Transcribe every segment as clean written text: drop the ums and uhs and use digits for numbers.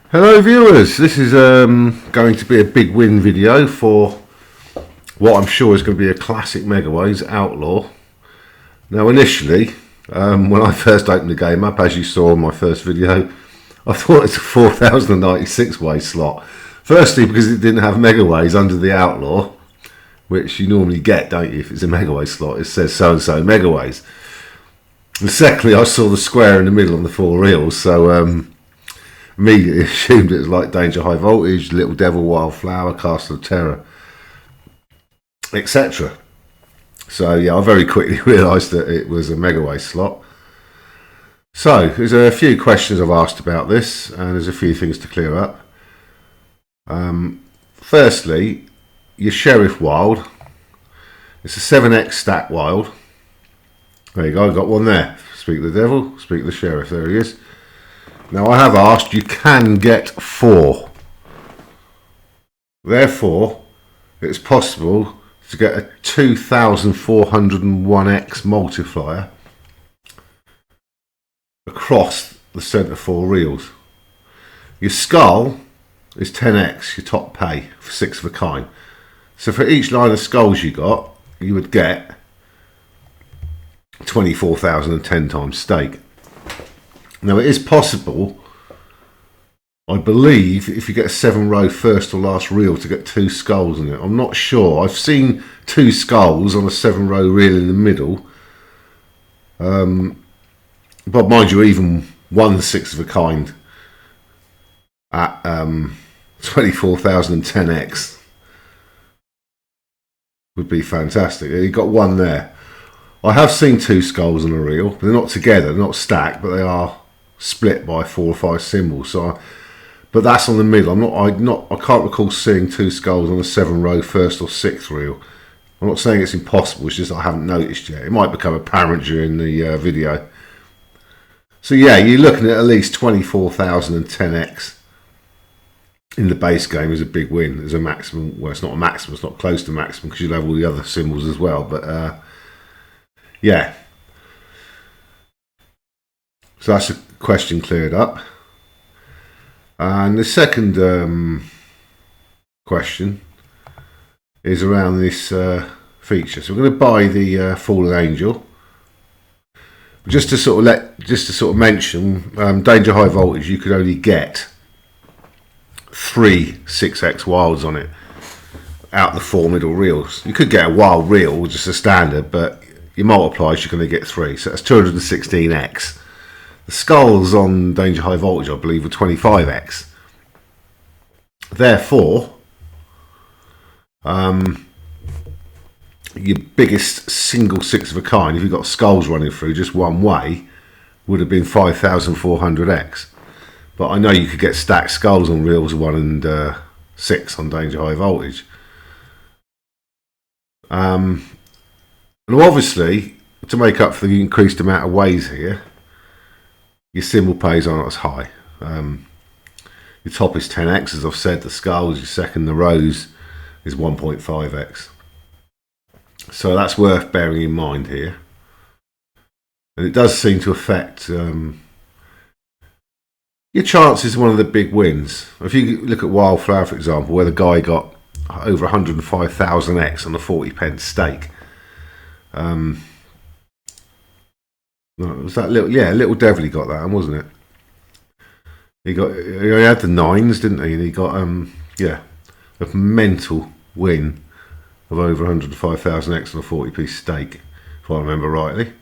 Hello viewers, this is going to be a big win video for what I'm sure is going to be a classic Megaways Outlaw. Now initially, when I first opened the game up, as you saw in my first video, I thought it's a 4096 way slot. Firstly because it didn't have Megaways under the Outlaw, which you normally get, don't you? If it's a Megaway slot, it says so and so Megaways. And secondly, I saw the square in the middle on the 4 reels, so immediately assumed it was like Danger High Voltage, Little Devil, Wildflower, Castle of Terror, etc. So yeah, I very quickly realised that it was a Megaway slot. So there's a few questions I've asked about this, and there's a few things to clear up. Firstly, your Sheriff Wild. It's a 7x stack wild. There you go, I got one there. Speak the Devil, speak the Sheriff, there he is. Now I have asked, you can get 4. Therefore, it's possible to get a 2401x multiplier across the centre 4 reels. Your skull is 10x, your top pay for 6 of a kind. So for each line of skulls you got, you would get 24,010 times stake. Now it is possible, I believe, if you get a 7 row first or last reel to get 2 skulls in it. I'm not sure. I've seen 2 skulls on a 7 row reel in the middle. But mind you, even 1 6 of a kind at 24,010x would be fantastic. You got 1 there. I have seen 2 skulls on a reel. They're not together, they're not stacked, but they are split by 4 or 5 symbols. So, but that's on the middle. I can't recall seeing 2 skulls on a 7 row first or 6th reel. I'm not saying it's impossible. It's just I haven't noticed yet. It might become apparent during the video. So yeah, you're looking at least 24,010x in the base game as a big win. As a maximum. Well, it's not a maximum. It's not close to maximum because you'll have all the other symbols as well. But yeah. So that's a question cleared up. And the second question is around this feature. So we're going to buy the Fallen Angel. Just to sort of mention, Danger High Voltage, you could only get 3 6x wilds on it out the 4 middle reels. You could get a wild reel, just a standard, but your multipliers you're going to get 3, so that's 216x. The skulls on Danger High Voltage, I believe, were 25x. Therefore, your biggest single 6 of a kind, if you've got skulls running through just one way, would have been 5,400x. But I know you could get stacked skulls on reels 1 and 6 on Danger High Voltage. And obviously, to make up for the increased amount of ways here, your symbol pays aren't as high. Your top is 10x, as I've said, the skulls, your second, the rows, is 1.5x. So that's worth bearing in mind here. And it does seem to affect your chances of one of the big wins. If you look at Wildflower, for example, where the guy got over 105,000x on a 40p stake. Was that Little Devil he got that one, wasn't it? He had the 9s, didn't he? And he got a mental win of over 105,000x on a 40p stake, if I remember rightly.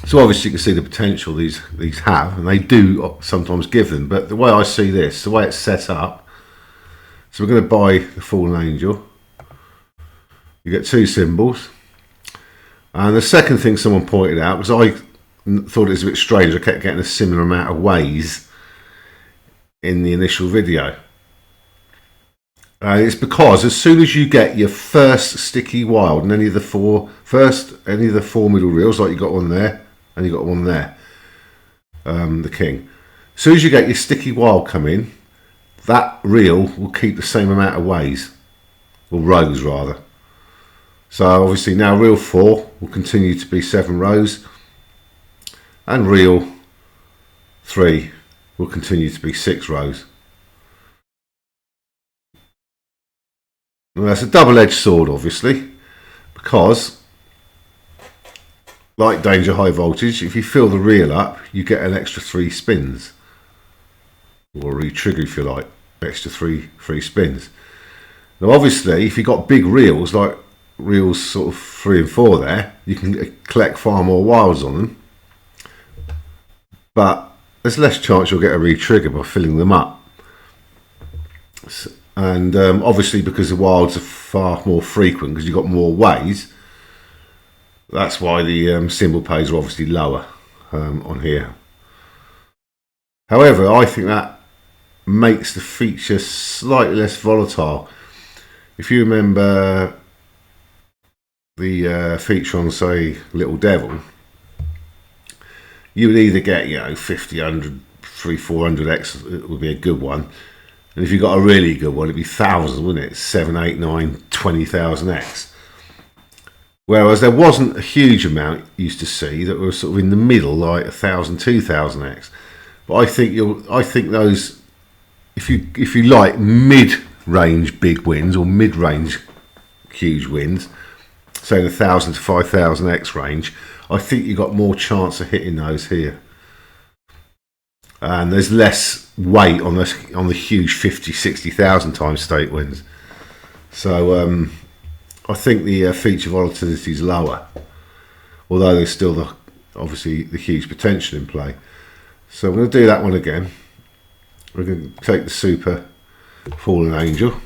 So obviously you can see the potential these have, and they do sometimes give them. But the way I see this, the way it's set up, so we're going to buy the Fallen Angel. You get 2 symbols. And the second thing someone pointed out, because I thought it was a bit strange, I kept getting a similar amount of ways in the initial video. It's because as soon as you get your first sticky wild in any of the 4 middle reels, like you got one there and you got one there, the king. As soon as you get your sticky wild come in, that reel will keep the same amount of ways, or rows rather. So obviously now reel 4 will continue to be 7 rows, and reel 3 will continue to be 6 rows. Now that's a double-edged sword, obviously, because like danger high voltage, if you fill the reel up, you get an extra 3 spins, or re-trigger if you like, extra three spins. Now obviously if you've got big reels, like reels sort of 3 and 4 there, you can collect far more wilds on them, but there's less chance you'll get a re-trigger by filling them up. And obviously because the wilds are far more frequent because you've got more ways, that's why the symbol pays are obviously lower on here. However, I think that makes the feature slightly less volatile. If you remember the feature on, say, Little Devil, you would either get, you know, 50, 100, 300, 400x, it would be a good one. And if you got a really good one, it'd be thousands, wouldn't it? 7, 8, 9, 20,000x. Whereas there wasn't a huge amount you used to see that were sort of in the middle, like 1,000, 2,000x. But I think those, if you like mid-range big wins or mid-range huge wins, say the 1,000 to 5,000x range, I think you got more chance of hitting those here. And there's less weight on the huge 50, 60,000 times stake wins. So I think the feature volatility is lower, although there's still obviously the huge potential in play. So I'm going to do that one again. We're going to take the Super Fallen Angel.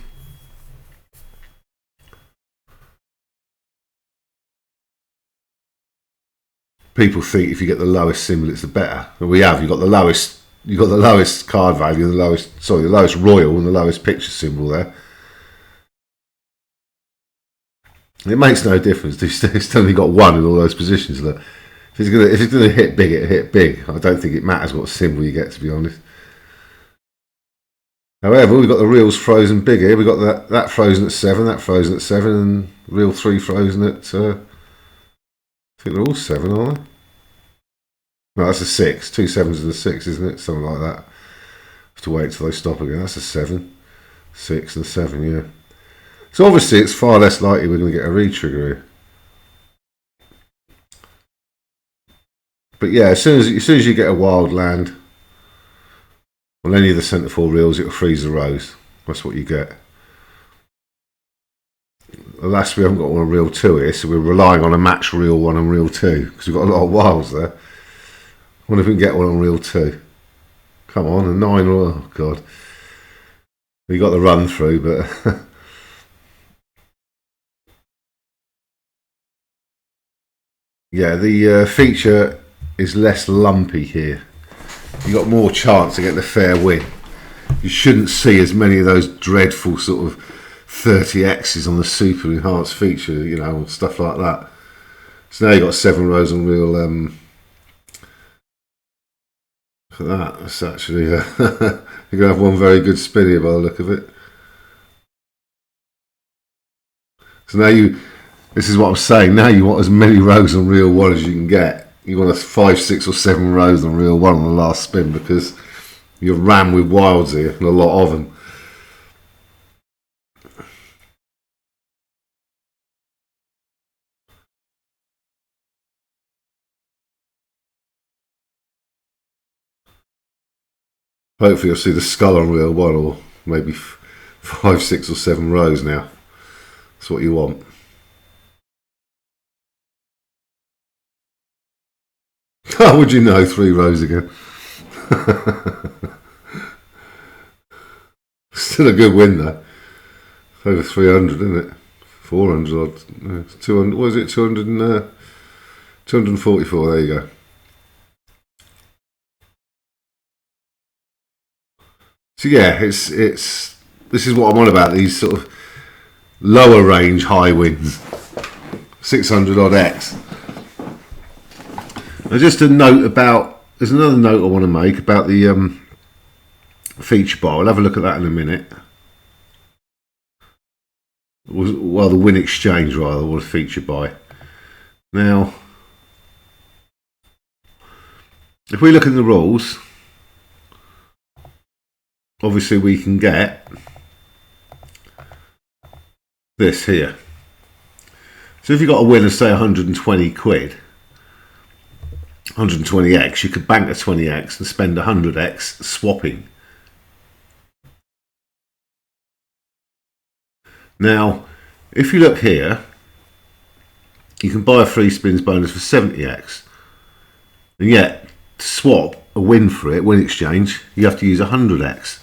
People think if you get the lowest symbol, it's the better. And we have. You've got the lowest card value, the lowest royal, and the lowest picture symbol there. And it makes no difference. It's only got 1 in all those positions. Look, if it's gonna hit big, it hit big. I don't think it matters what symbol you get, to be honest. However, we've got the reels frozen big here. We've got that frozen at 7, that frozen at 7, and reel 3 frozen at. I think they're all 7, aren't they? No, that's a 6. 2 7s and a 6, isn't it? Something like that. Have to wait till they stop again. That's a 7, 6, and 7. Yeah. So obviously, it's far less likely we're going to get a re-trigger here. But yeah, as soon as you get a wild land on any of the centre 4 reels, it'll freeze the rows. That's what you get. Alas, we haven't got one on reel 2 here, so we're relying on a match reel 1 and reel 2 because we've got a lot of wilds there. I wonder if we can get one on reel 2. Come on, a 9. Oh god, we got the run through, but yeah, the feature is less lumpy here. You got more chance to get the fair win. You shouldn't see as many of those dreadful sort of 30x's on the super enhanced feature, you know, stuff like that. So now you've got 7 rows on reel. Look at that. That's actually you're gonna have one very good spin here by the look of it. So now this is what I'm saying. Now you want as many rows on reel 1 as you can get. You want 5, 6, or 7 rows on reel 1 on the last spin because you're rammed with wilds here and a lot of them. Hopefully you'll see the skull on reel 1 or maybe 5, 6 or 7 rows now. That's what you want. How would you know 3 rows again? Still a good win though. Over 300, isn't it? 400 odd. 200, what is it? 244, there you go. So yeah, this is what I'm on about, these sort of lower range high wins. 600 odd X. Now just a note about, there's another note I want to make about the feature bar. I'll have a look at that in a minute. Well, the win exchange rather, or the feature buy. Now, if we look at the rules, obviously we can get this here. So if you've got a win of say 120 quid, 120x, you could bank a 20x and spend 100x swapping. Now, if you look here, you can buy a free spins bonus for 70x, and yet to swap a win for it, win exchange, you have to use 100x.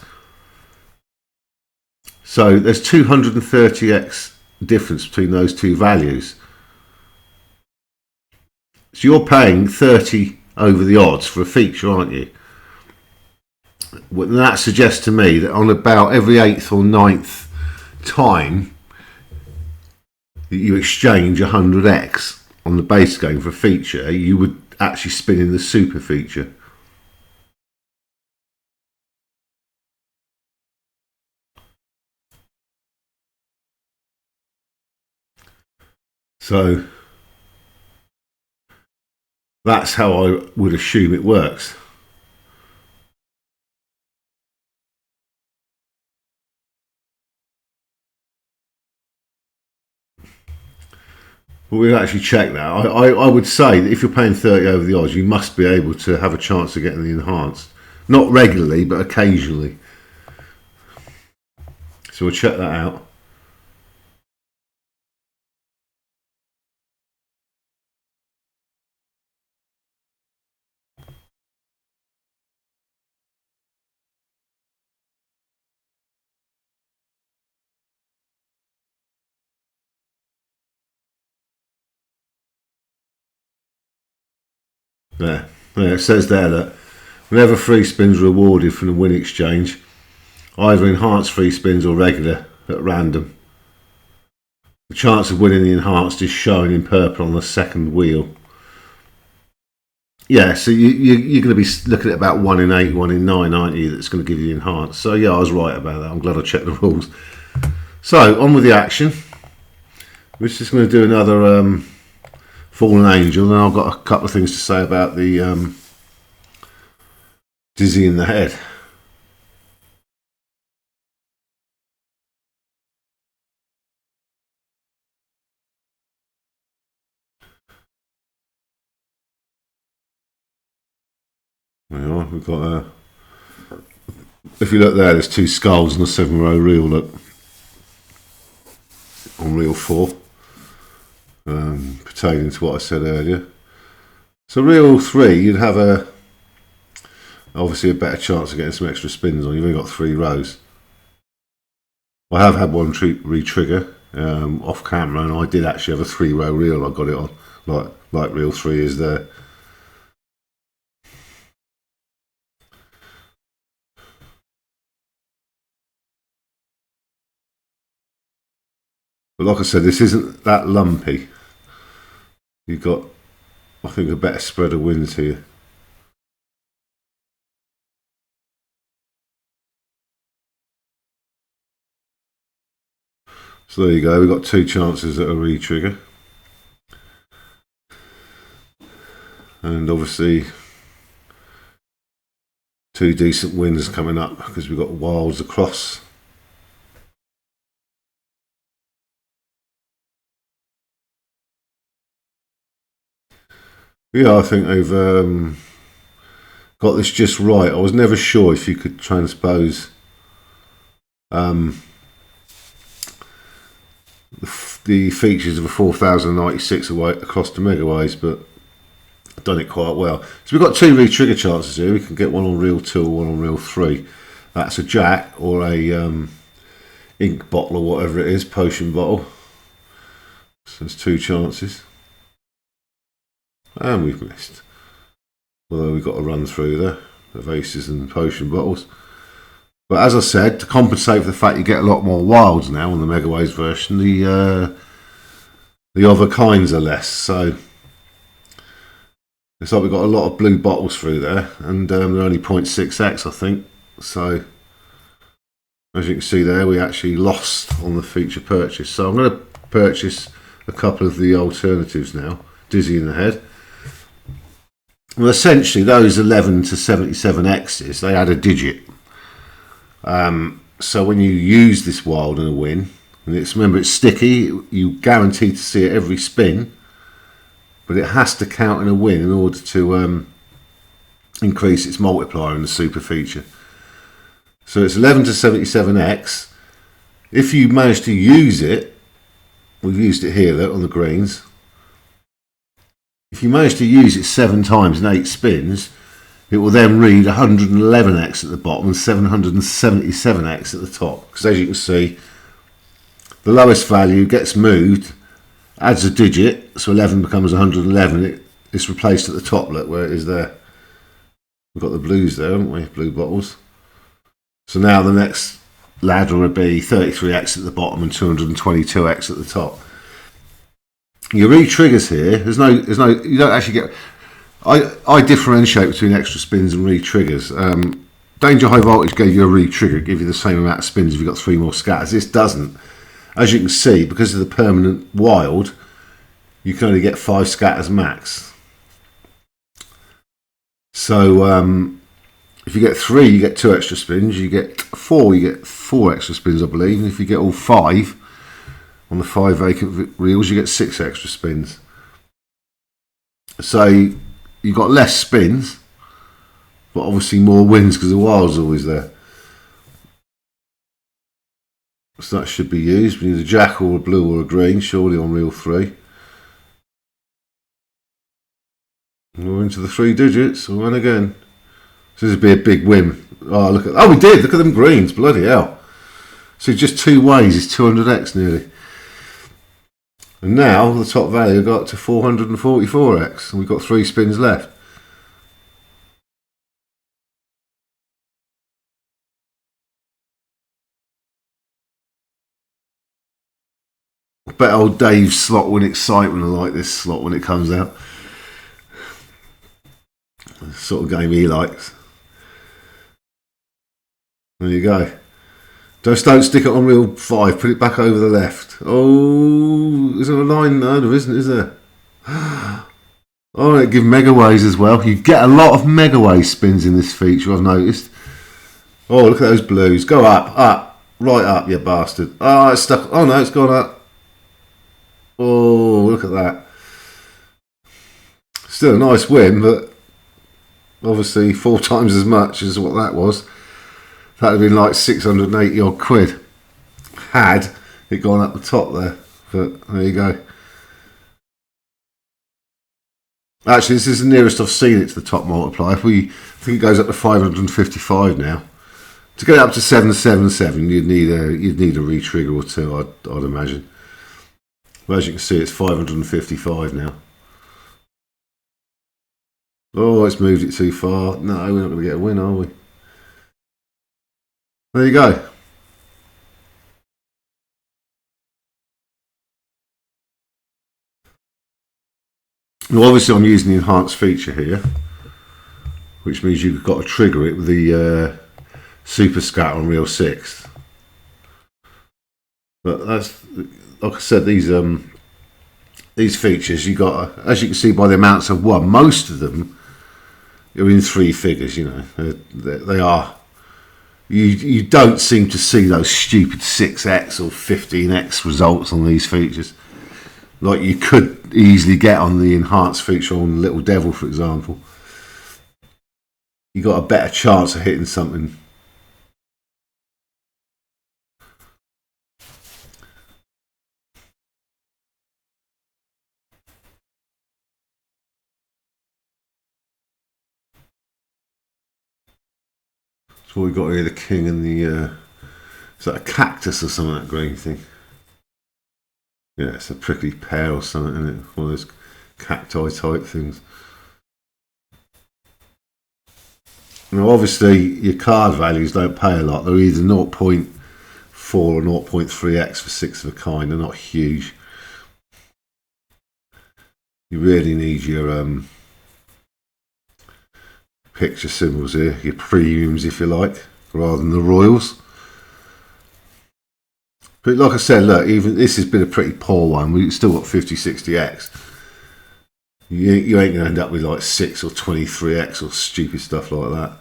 So there's 230x difference between those two values. So you're paying 30 over the odds for a feature, aren't you? Well, that suggests to me that on about every 8th or 9th time that you exchange 100x on the base game for a feature, you would actually spin in the super feature. So that's how I would assume it works. But we'll actually check that. I would say that if you're paying 30 over the odds, you must be able to have a chance of getting the enhanced. Not regularly, but occasionally. So we'll check that out. There, it says there that whenever free spins are awarded from the win exchange, either enhanced free spins or regular at random, the chance of winning the enhanced is shown in purple on the second wheel. Yeah, so you're going to be looking at about 1 in 8, 1 in 9, aren't you, that's going to give you the enhanced. So yeah, I was right about that. I'm glad I checked the rules. So on with the action. We're just going to do another Fallen Angel, and I've got a couple of things to say about the Dizzy in the Head. We've got a. If you look there, there's 2 skulls and a 7-row reel. Look on reel 4, pertaining to what I said earlier. So reel 3, you'd have obviously a better chance of getting some extra spins on. You've only got 3 rows. I have had one re-trigger off camera, and I did actually have a 3-row reel. I got it on like reel 3 is there. But like I said, this isn't that lumpy. You've got, I think, a better spread of wins here. So there you go, we've got 2 chances at a re-trigger. And obviously 2 decent wins coming up because we've got wilds across. Yeah, I think they've got this just right. I was never sure if you could transpose the features of a 4096 away across to megaways, but I've done it quite well. So we've got 2 re-trigger chances here. We can get one on reel 2 or one on reel 3. That's a jack or a ink bottle or whatever it is, potion bottle. So there's 2 chances. And we've missed. Although we've got to run through there, the aces and potion bottles. But as I said, to compensate for the fact you get a lot more wilds now on the Megaways version, the other kinds are less. So it's like we've got a lot of blue bottles through there, and they're only 0.6x, I think. So as you can see there, we actually lost on the feature purchase. So I'm going to purchase a couple of the alternatives now. Dizzy in the Head. Well, essentially those 11 to 77x's, they add a digit. So when you use this wild and a win, and remember it's sticky, you guarantee to see it every spin, but it has to count in a win in order to increase its multiplier in the super feature. So it's 11 to 77x. If you manage to use it, we've used it here, look, on the greens. If you manage to use it 7 times in 8 spins, it will then read 111x at the bottom and 777x at the top. Because as you can see, the lowest value gets moved, adds a digit, so 11 becomes 111. It's replaced at the top, look, where it is there. We've got the blues there, haven't we? Blue bottles. So now the next ladder would be 33x at the bottom and 222x at the top. Your re-triggers here, there's no, you don't actually get. I differentiate between extra spins and re-triggers. Danger High Voltage gave you a re-trigger, give you the same amount of spins if you've got 3 more scatters. This doesn't. As you can see, because of the permanent wild, you can only get 5 scatters max. So if you get 3, you get 2 extra spins. You get 4, you get 4 extra spins, I believe. And if you get all 5 on the 5 vacant reels, you get 6 extra spins. So you've got less spins, but obviously more wins because the wild's always there. So that should be used. We need a jack or a blue or a green, surely on reel 3. And we're into the 3 digits. We'll run again. So this would be a big win. Oh, look at! Oh, we did. Look at them greens. Bloody hell! So just 2 ways is 200x nearly. And now the top value got up to 444x, and we've got 3 spins left. I bet old Dave's slot win excitement will like this slot when it comes out. The sort of game he likes. There you go. Just don't stick it on reel 5, put it back over the left. Oh, is there a line? No, there isn't, is there? Oh, give megaways as well. You get a lot of megaway spins in this feature, I've noticed. Oh, look at those blues. Go up, right up, you bastard. Oh, it's stuck. Oh no, it's gone up. Oh, look at that. Still a nice win, but obviously 4 times as much as what that was. That would have been like 680 odd quid had it gone up the top there. But there you go. Actually, this is the nearest I've seen it to the top multiplier. I think it goes up to 555 now. To get it up to 777, you'd need a re-trigger or 2, I'd imagine. But as you can see, it's 555 now. Oh, it's moved it too far. No, we're not going to get a win, are we? There you go. Well, obviously I'm using the enhanced feature here, which means you've got to trigger it with the super scatter on reel 6. But that's, like I said, these features you got, as you can see by the amounts of won, most of them are in 3 figures. You know, they are. You don't seem to see those stupid 6x or 15x results on these features, like you could easily get on the enhanced feature on Little Devil, for example. You got a better chance of hitting something. So we got here the king and the is that a cactus or something, that green thing? Yeah, it's a prickly pear or something, isn't it? One of those cacti type things. Now obviously your card values don't pay a lot. They're either 0.4 or 0.3x for 6 of a kind. They're not huge. You really need your picture symbols here, your premiums if you like, rather than the royals. But like I said, look, even this has been a pretty poor one. We've still got 50-60x. You ain't going to end up with like 6 or 23x or stupid stuff like that.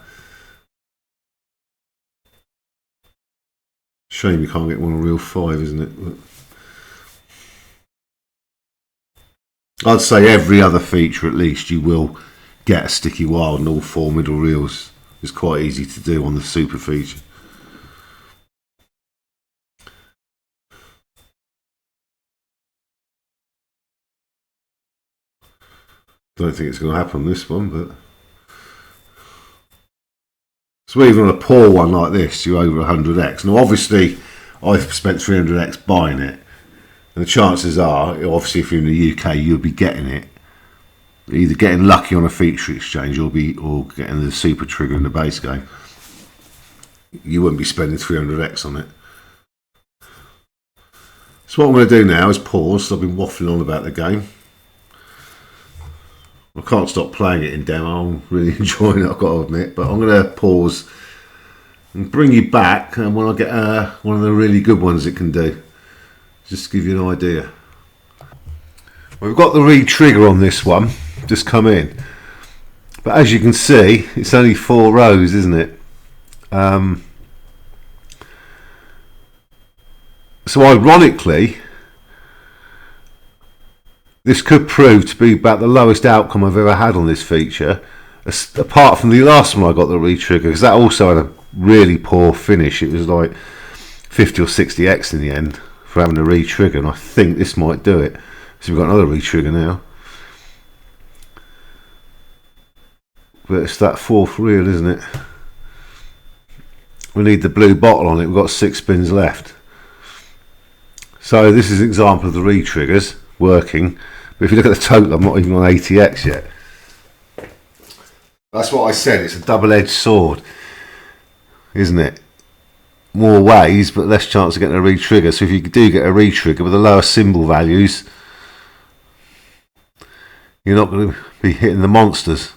Shame you can't get one on Reel 5, isn't it? But I'd say every other feature at least you will get a sticky wild, and all 4 middle reels. It's quite easy to do on the super feature. Don't think it's going to happen on this one, but so even on a poor one like this, you're over 100x. Now obviously I've spent 300x buying it, and the chances are, obviously if you're in the UK, you'll be getting it, either getting lucky on a feature exchange or getting the super trigger in the base game. You wouldn't be spending 300x on it. So what I'm going to do now is pause. I've been waffling on about the game. I can't stop playing it in demo. I'm really enjoying it, I've got to admit. But I'm going to pause and bring you back, and when I get one of the really good ones it can do, just to give you an idea. We've got the re-trigger on this one, just come in. But as you can see, it's only 4 rows, isn't it? So ironically, this could prove to be about the lowest outcome I've ever had on this feature, apart from the last one I got the re-trigger, because that also had a really poor finish. It was like 50 or 60x in the end for having a re-trigger, and I think this might do it. So we've got another re-trigger now. But it's that 4th reel, isn't it? We need the blue bottle on it. We've got 6 spins left. So this is an example of the re-triggers working. But if you look at the total, I'm not even on 80x yet. That's what I said, it's a double-edged sword, isn't it? More ways, but less chance of getting a re-trigger. So if you do get a re-trigger with the lower symbol values, you're not going to be hitting the monsters.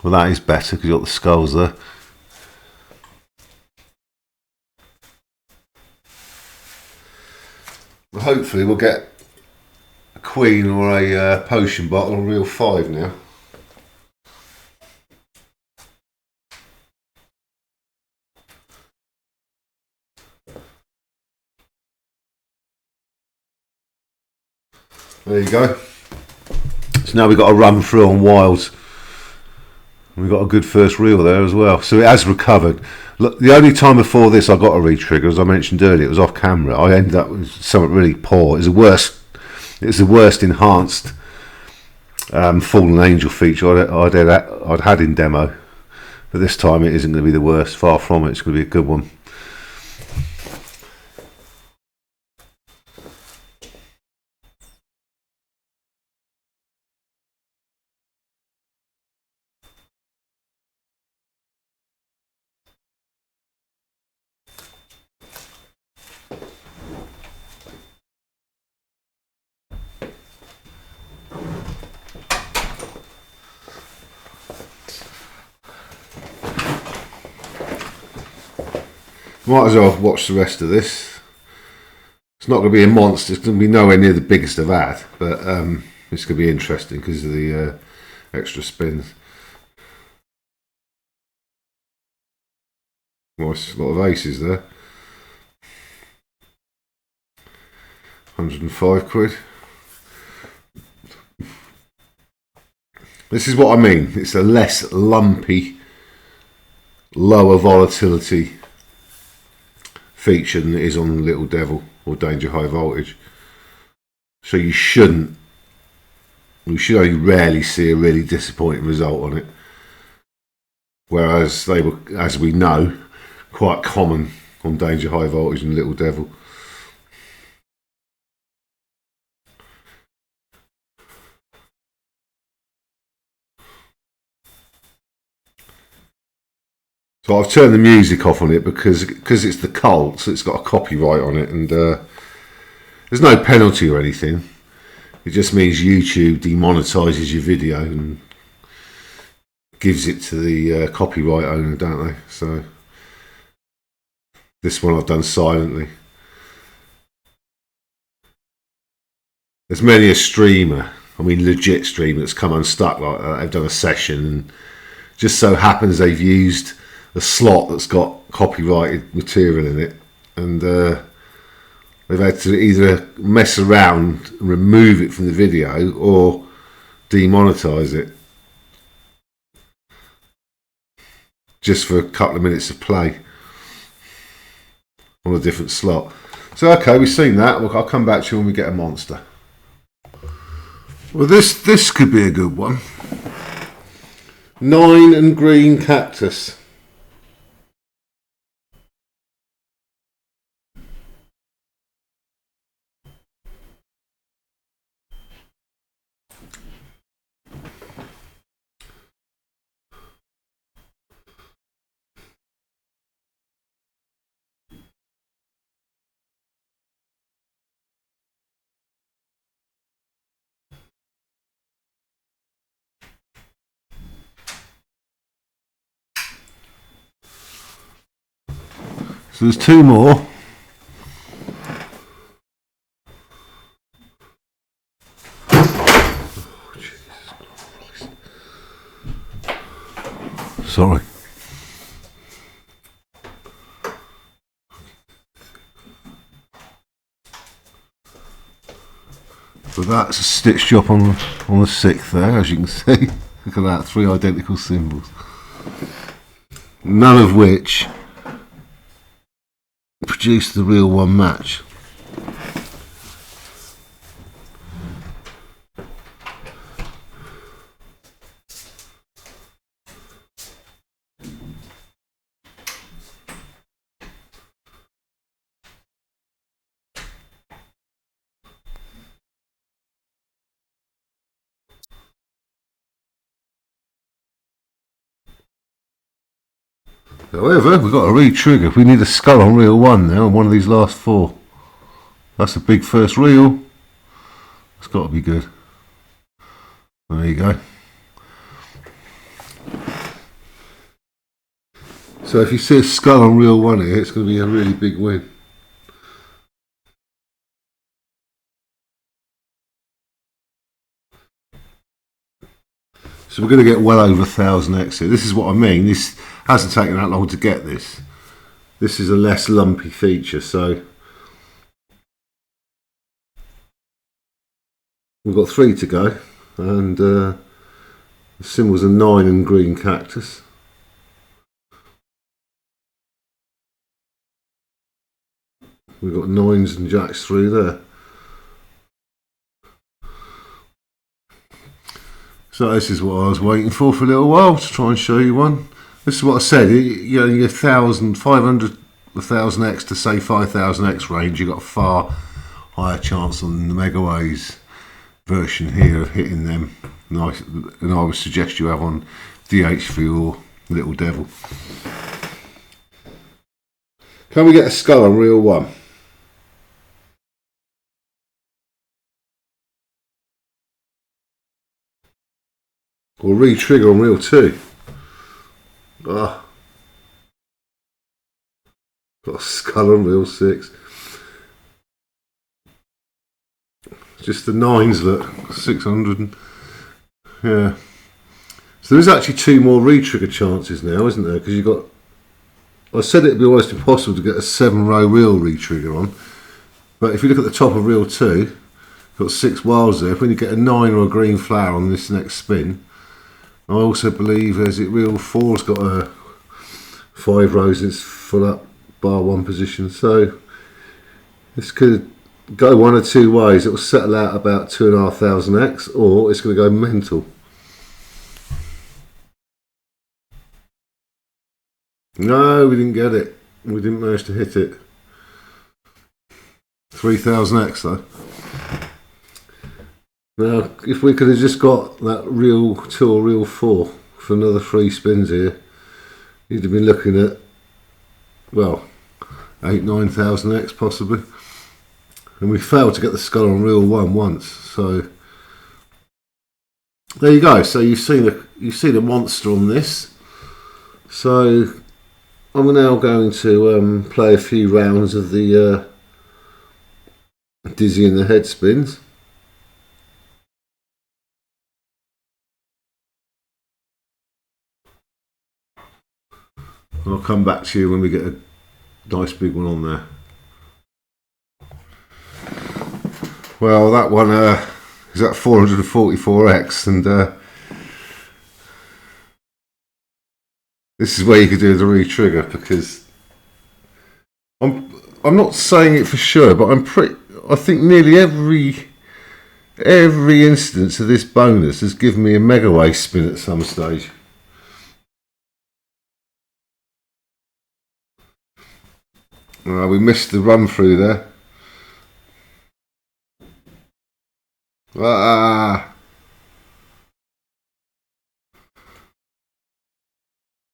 Well, that is better because you've got the skulls there. Well, hopefully we'll get a queen or a potion bottle on Reel 5 now. There you go. So now we've got to run through on wilds. We've got a good first reel there as well. So it has recovered. Look, the only time before this I got a re-trigger, as I mentioned earlier, it was off camera. I ended up with something really poor. It was the worst enhanced Fallen Angel feature I'd had in demo. But this time it isn't going to be the worst. Far from it. It's going to be a good one. Might as well watch the rest of this. It's not going to be a monster. It's going to be nowhere near the biggest I've had, but it's going to be interesting because of the extra spins. Nice, a lot of aces there. 105 quid. This is what I mean. It's a less lumpy, lower volatility feature than it is on Little Devil or Danger High Voltage. So you should only rarely see a really disappointing result on it. Whereas they were, as we know, quite common on Danger High Voltage and Little Devil. So I've turned the music off on it because it's the cult, so it's got a copyright on it, and there's no penalty or anything. It just means YouTube demonetises your video and gives it to the copyright owner, don't they? So this one I've done silently. There's many a streamer, I mean legit streamer, that's come unstuck like that. They've done a session and just so happens they've used a slot that's got copyrighted material in it, and they've had to either mess around and remove it from the video or demonetize it just for a couple of minutes of play on a different slot. So okay, we've seen that. I'll come back to you when we get a monster. Well, this could be a good one. 9 and green cactus. So there's 2 more. Sorry. But that's a stitch job on the 6th there, as you can see. Look at that, 3 identical symbols. None of which produce the real one match. However, we've got to re-trigger. We need a skull on reel 1 now on one of these last 4. That's a big first reel. It's got to be good. There you go. So if you see a skull on reel 1 here, it's going to be a really big win. So we're going to get well over 1000x here. This is what I mean. This hasn't taken that long to get this. This is a less lumpy feature, so we've got 3 to go, and the symbols are 9 and green cactus. We've got 9s and jacks through there. So this is what I was waiting for a little while, to try and show you one. This is what I said, you know, you get 500, 1000x to say 5000x range, you've got a far higher chance on the Megaways version here of hitting them than I would suggest you have on DH3 or Little Devil. Can we get a skull on reel 1? Or re-trigger on reel 2? Ah, got a skull on reel 6. Just the 9s, look, 600. And, yeah. So there's actually 2 more re-trigger chances now, isn't there? Because you've got, I said it'd be almost impossible to get a 7-row reel re-trigger on. But if you look at the top of reel 2, you've got 6 wilds there. If we get a 9 or a green flower on this next spin, I also believe, as it reel 4's got a 5 rows, it's full up bar 1 position. So this could go one or 2 ways. It will settle out about 2500x, or it's going to go mental. No, we didn't get it. We didn't manage to hit it. 3000x though. Now, if we could have just got that reel 2 or reel 4 for another 3 spins here, you'd have been looking at, well, 8-9,000x possibly. And we failed to get the skull on reel 1 once, so there you go. So you've seen a monster on this. So I'm now going to play a few rounds of the dizzy in the head spins. I'll come back to you when we get a nice big one on there. Well, that one is at 444x, and this is where you could do the re-trigger, because I'm not saying it for sure, but I think nearly every instance of this bonus has given me a megaway spin at some stage. We missed the run through there.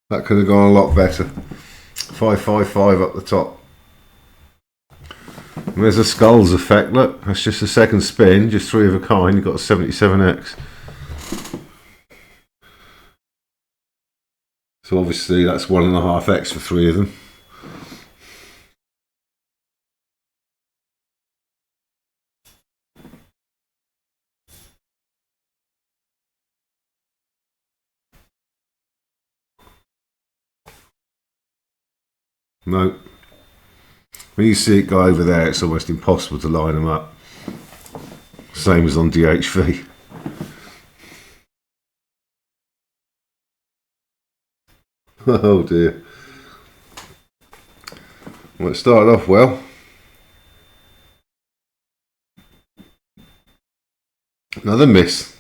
That could have gone a lot better. 555 up the top. And there's a skulls effect. Look, that's just a second spin, just 3 of a kind. You've got a 77x. So obviously that's 1.5x for 3 of them. No. When you see it go over there, it's almost impossible to line them up. Same as on DHV. Oh dear. Well, it started off well. Another miss.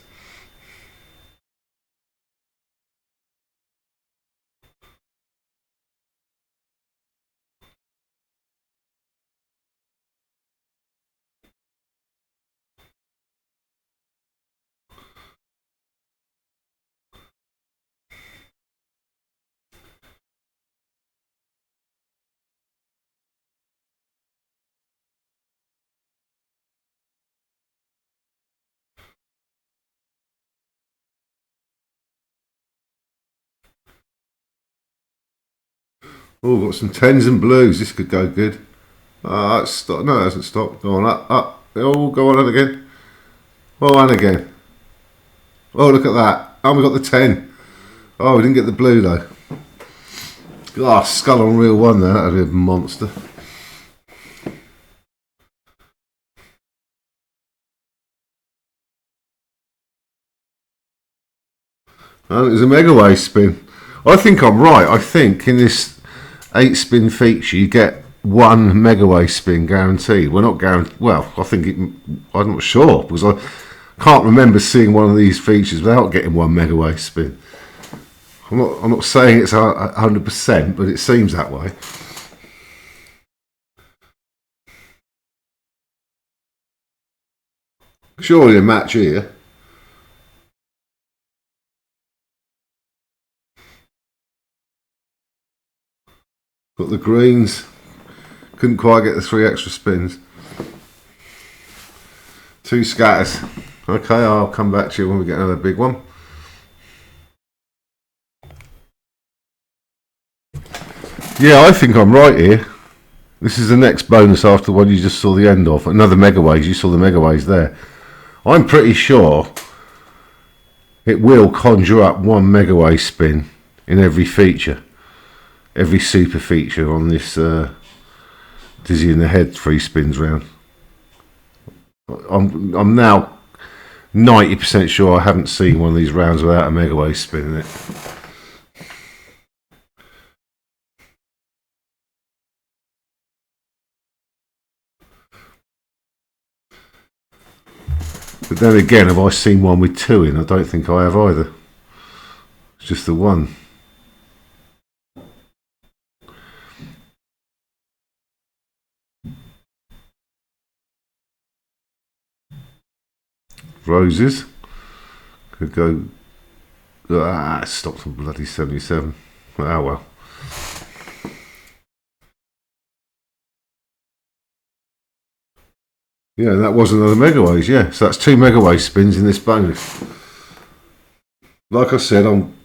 Oh, got some 10s and blues. This could go good. It's stopped. No, it hasn't stopped. Go on, up. Oh, go on again. Oh, and again. Oh, look at that. Oh, we got the 10. Oh, we didn't get the blue though. Oh, skull on reel 1 there. That'd be a monster. And it was a megaway spin. I think I'm right. I think in this 8 spin feature you get 1 megaway spin guaranteed. We're not guaranteed. Well, I think I'm not sure, because I can't remember seeing one of these features without getting 1 megaway spin. I'm not saying it's 100%, but it seems that way. Surely a match here. Got the greens. Couldn't quite get the 3 extra spins. 2 scatters. Okay, I'll come back to you when we get another big one. Yeah, I think I'm right here. This is the next bonus after the one you just saw the end of. Another megaways. You saw the megaways there. I'm pretty sure it will conjure up 1 megaway spin in every feature. Every super feature on this Dizzy in the Head 3 spins round. I'm now 90% sure I haven't seen one of these rounds without a megaway spin in it. But then again, have I seen one with 2 in? I don't think I have either. It's just the 1. Roses could go. It stopped on bloody 77. Oh well. Yeah, that was another megaways. Yeah, so that's 2 megaway spins in this bonus. Like I said, I'm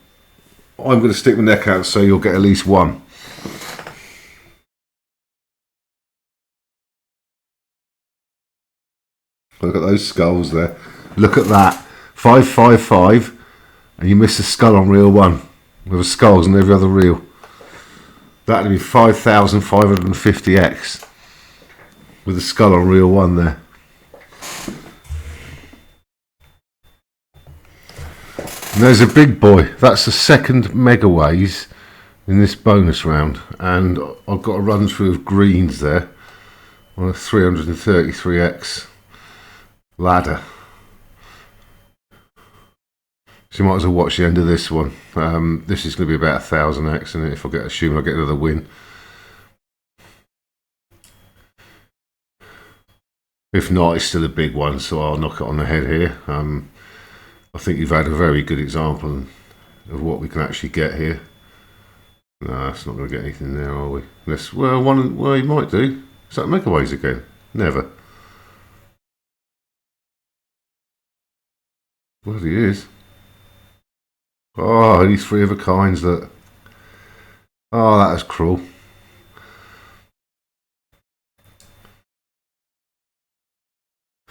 going to stick my neck out so you'll get at least 1. Look at those skulls there. Look at that. 555, and you miss a skull on reel 1. There were skulls on every other reel. That'd be 5,550X with the skull on reel 1 there. And there's a big boy. That's the second Megaways in this bonus round, and I've got a run through of greens there on a 333X ladder. So you might as well watch the end of this one. This is going to be about 1000X, and if I assume I get another win. If not, it's still a big one, so I'll knock it on the head here. I think you've had a very good example of what we can actually get here. No, it's not going to get anything there, are we? Unless, well, you might do. Is that Megaways again? Never. Bloody is. Oh, these 3 of a kinds, look. Oh, that is cruel.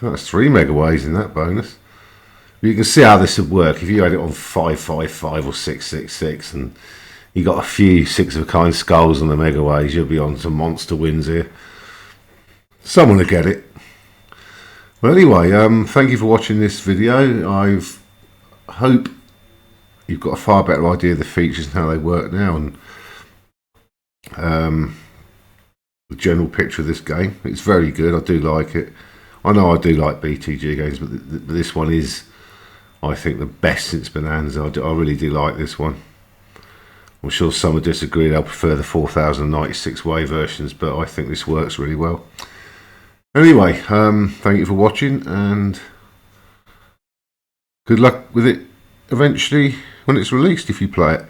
That's 3 Megaways in that bonus. You can see how this would work if you had it on 555 or 666 and you got a few 6 of a kind skulls on the Megaways. You'll be on some monster wins here. Someone will get it. Well, anyway, thank you for watching this video. I hope you've got a far better idea of the features and how they work now, and the general picture of this game. It's very good. I do like it. I know I do like BTG games, but this one is, I think, the best since Bonanza. I really do like this one. I'm sure some would disagree. They'll prefer the 4096 way versions, but I think this works really well. Anyway, thank you for watching, and good luck with it eventually when it's released if you play it.